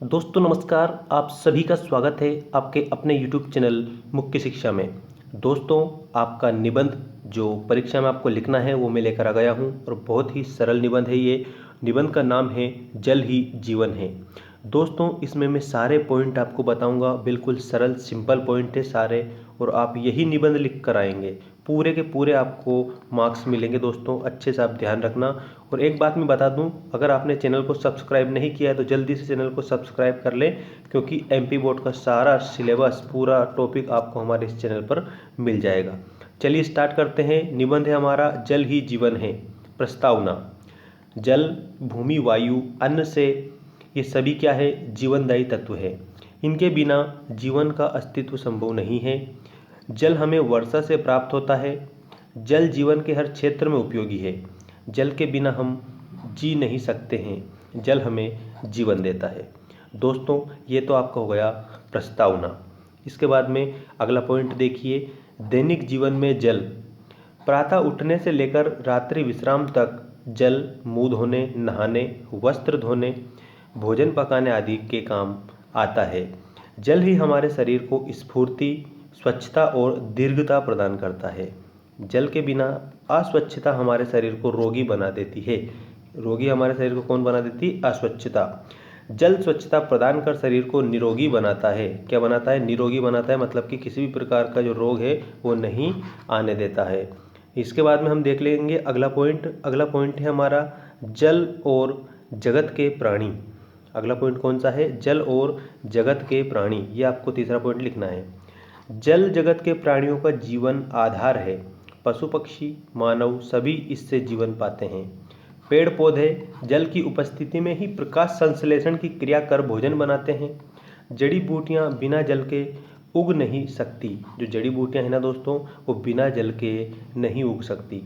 दोस्तों नमस्कार। आप सभी का स्वागत है आपके अपने YouTube चैनल मुख्य शिक्षा में। दोस्तों, आपका निबंध जो परीक्षा में आपको लिखना है वो मैं लेकर आ गया हूँ और बहुत ही सरल निबंध है ये। निबंध का नाम है जल ही जीवन है। दोस्तों, इसमें मैं सारे पॉइंट आपको बताऊंगा, बिल्कुल सरल सिंपल पॉइंट है सारे, और आप यही निबंध लिख कर आएंगे। पूरे के पूरे आपको मार्क्स मिलेंगे दोस्तों, अच्छे से आप ध्यान रखना। और एक बात मैं बता दूं, अगर आपने चैनल को सब्सक्राइब नहीं किया है तो जल्दी से चैनल को सब्सक्राइब कर लें, क्योंकि एमपी बोर्ड का सारा सिलेबस पूरा टॉपिक आपको हमारे इस चैनल पर मिल जाएगा। चलिए स्टार्ट करते हैं। निबंध है हमारा जल ही जीवन है। प्रस्तावना। जल, भूमि, वायु, अन्न से ये सभी क्या है? जीवनदायी तत्व है। इनके बिना जीवन का अस्तित्व संभव नहीं है। जल हमें वर्षा से प्राप्त होता है। जल जीवन के हर क्षेत्र में उपयोगी है। जल के बिना हम जी नहीं सकते हैं। जल हमें जीवन देता है। दोस्तों, ये तो आपका हो गया प्रस्तावना। इसके बाद में अगला पॉइंट देखिए। दैनिक जीवन में जल। प्रातः उठने से लेकर रात्रि विश्राम तक जल मुंह धोने, नहाने, वस्त्र धोने, भोजन पकाने आदि के काम आता है। जल ही हमारे शरीर को स्फूर्ति, स्वच्छता और दीर्घता प्रदान करता है। जल के बिना अस्वच्छता हमारे शरीर को रोगी बना देती है। रोगी हमारे शरीर को कौन बना देती? अस्वच्छता। जल स्वच्छता प्रदान कर शरीर को निरोगी बनाता है। क्या बनाता है? निरोगी बनाता है, मतलब कि किसी भी प्रकार का जो रोग है वो नहीं आने देता है। इसके बाद में हम देख लेंगे अगला पॉइंट। अगला पॉइंट है हमारा जल और जगत के प्राणी। अगला पॉइंट कौन सा है? जल और जगत के प्राणी। ये आपको तीसरा पॉइंट लिखना है। जल जगत के प्राणियों का जीवन आधार है। पशु पक्षी, मानव सभी इससे जीवन पाते हैं। पेड़ पौधे जल की उपस्थिति में ही प्रकाश संश्लेषण की क्रिया कर भोजन बनाते हैं। जड़ी बूटियां बिना जल के उग नहीं सकती। जो जड़ी बूटियां हैं ना दोस्तों, वो बिना जल के नहीं उग सकती।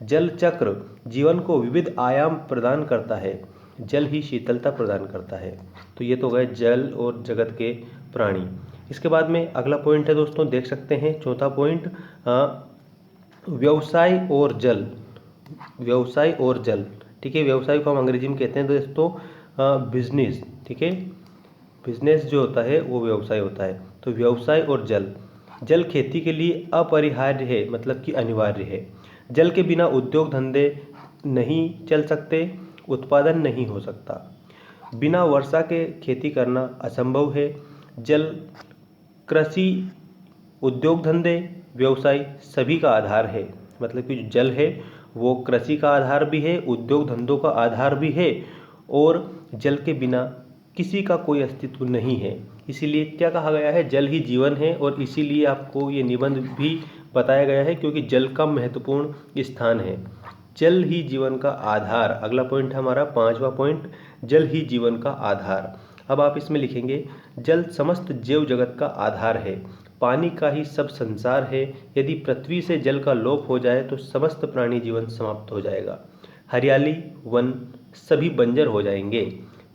जल चक्र जीवन को विविध आयाम प्रदान करता है। जल ही शीतलता प्रदान करता है। तो ये तो गए जल और जगत के प्राणी। इसके बाद में अगला पॉइंट है दोस्तों, देख सकते हैं चौथा पॉइंट, व्यवसाय और जल। व्यवसाय और जल, ठीक है। व्यवसाय को हम अंग्रेजी में कहते हैं दोस्तों बिजनेस, ठीक है। बिजनेस जो होता है वो व्यवसाय होता है। तो व्यवसाय और जल। जल खेती के लिए अपरिहार्य है, मतलब कि अनिवार्य है। जल के बिना उद्योग धंधे नहीं चल सकते, उत्पादन नहीं हो सकता। बिना वर्षा के खेती करना असंभव है। जल कृषि, उद्योग धंधे, व्यवसाय सभी का आधार है। मतलब कि जो जल है वो कृषि का आधार भी है, उद्योग धंधों का आधार भी है, और जल के बिना किसी का कोई अस्तित्व नहीं है। इसीलिए क्या कहा गया है? जल ही जीवन है। और इसीलिए आपको ये निबंध भी बताया गया है, क्योंकि जल का महत्वपूर्ण स्थान है। जल ही जीवन का आधार। अगला पॉइंट है हमारा पांचवा पॉइंट, जल ही जीवन का आधार। अब आप इसमें लिखेंगे जल समस्त जीव जगत का आधार है। पानी का ही सब संसार है। यदि पृथ्वी से जल का लोप हो जाए तो समस्त प्राणी जीवन समाप्त हो जाएगा। हरियाली, वन सभी बंजर हो जाएंगे।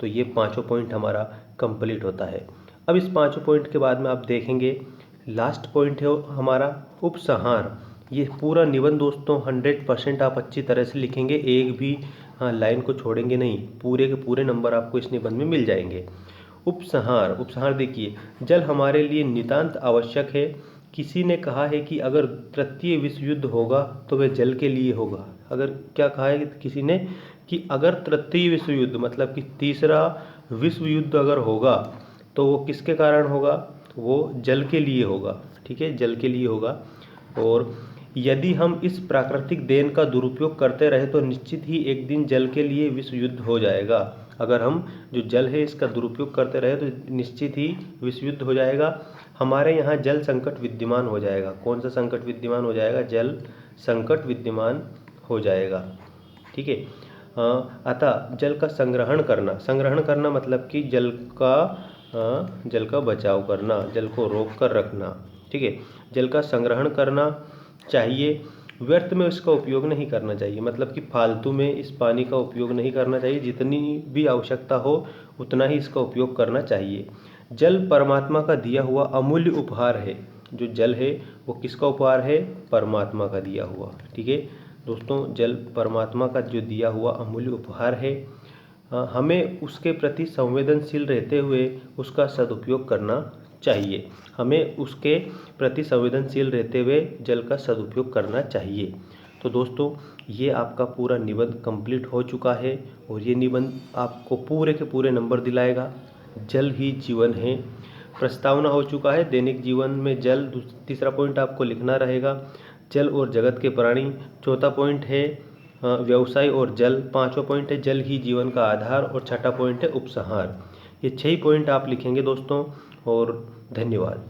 तो ये पांचों पॉइंट हमारा कंप्लीट होता है। अब इस पांचों पॉइंट के बाद में आप देखेंगे लास्ट पॉइंट है हमारा उपसंहार। ये पूरा निबंध दोस्तों 100% आप अच्छी तरह से लिखेंगे, एक भी लाइन को छोड़ेंगे नहीं। पूरे के पूरे नंबर आपको इस निबंध में मिल जाएंगे। उपसंहार। उपसंहार देखिए, जल हमारे लिए नितांत आवश्यक है। किसी ने कहा है कि अगर तृतीय विश्व युद्ध होगा तो वह जल के लिए होगा। अगर क्या कहा है किसी ने कि अगर तृतीय विश्व युद्ध, मतलब कि तीसरा विश्व युद्ध अगर होगा तो वो किसके कारण होगा? वो जल के लिए होगा, ठीक है, जल के लिए होगा। और यदि हम इस प्राकृतिक देन का दुरुपयोग करते रहे तो निश्चित ही एक दिन जल के लिए विश्व युद्ध हो जाएगा। अगर हम जो जल है इसका दुरुपयोग करते रहे तो निश्चित ही विश्व युद्ध हो जाएगा। हमारे यहाँ जल संकट विद्यमान हो जाएगा। कौन सा संकट विद्यमान हो जाएगा? जल संकट विद्यमान हो जाएगा, ठीक है। अतः जल का संग्रहण करना। संग्रहण करना मतलब कि जल का बचाव करना, जल को रोक कर रखना, ठीक है। जल का संग्रहण करना चाहिए, व्यर्थ में इसका उपयोग नहीं करना चाहिए। मतलब कि फालतू में इस पानी का उपयोग नहीं करना चाहिए। जितनी भी आवश्यकता हो उतना ही इसका उपयोग करना चाहिए। जल परमात्मा का दिया हुआ अमूल्य उपहार है। जो जल है वो किसका उपहार है? परमात्मा का दिया हुआ, ठीक है दोस्तों। जल परमात्मा का जो दिया हुआ अमूल्य उपहार है। हमें उसके प्रति संवेदनशील रहते हुए उसका सदुपयोग करना चाहिए। हमें उसके प्रति संवेदनशील रहते हुए जल का सदुपयोग करना चाहिए। तो दोस्तों, ये आपका पूरा निबंध कंप्लीट हो चुका है और ये निबंध आपको पूरे के पूरे नंबर दिलाएगा। जल ही जीवन है। प्रस्तावना हो चुका है, दैनिक जीवन में जल। तीसरा पॉइंट आपको लिखना रहेगा, जल और जगत के प्राणी। चौथा पॉइंट है व्यवसाय और जल। पांचवा पॉइंट है जल ही जीवन का आधार और छठा पॉइंट है उपसंहार। ये 6 पॉइंट आप लिखेंगे दोस्तों। और धन्यवाद।